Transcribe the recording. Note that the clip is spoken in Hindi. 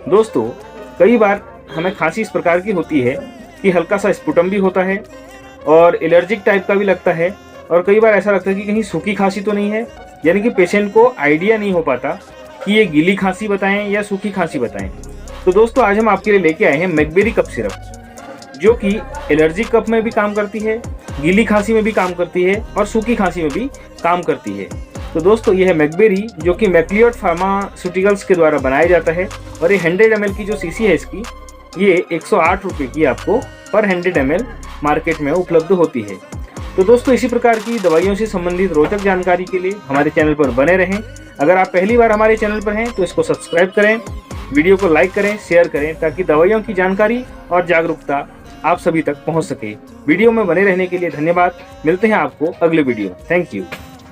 दोस्तों, कई बार हमें खांसी इस प्रकार की होती है कि हल्का सा स्पुटम भी होता है और एलर्जिक टाइप का भी लगता है, और कई बार ऐसा लगता है कि कहीं सूखी खांसी तो नहीं है, यानी कि पेशेंट को आइडिया नहीं हो पाता कि ये गीली खांसी बताएं या सूखी खांसी बताएं। तो दोस्तों, आज हम आपके लिए लेके आए हैं मैकबेरी कफ सिरप, जो कि एलर्जिक कफ में भी काम करती है, गीली खांसी में भी काम करती है और सूखी खांसी में भी काम करती है। तो दोस्तों, यह है मैकबेरी, जो कि मैक्लियोड फार्मास्यूटिकल्स के द्वारा बनाया जाता है, और ये 100 ml की जो सीसी है इसकी, ये 108 रुपये की आपको पर 100 ml मार्केट में उपलब्ध होती है। तो दोस्तों, इसी प्रकार की दवाइयों से संबंधित रोचक जानकारी के लिए हमारे चैनल पर बने रहें। अगर आप पहली बार हमारे चैनल पर हैं तो इसको सब्सक्राइब करें, वीडियो को लाइक करें, शेयर करें, ताकि दवाइयों की जानकारी और जागरूकता आप सभी तक पहुंच सके। वीडियो में बने रहने के लिए धन्यवाद। मिलते हैं आपको अगले वीडियो। Thank you.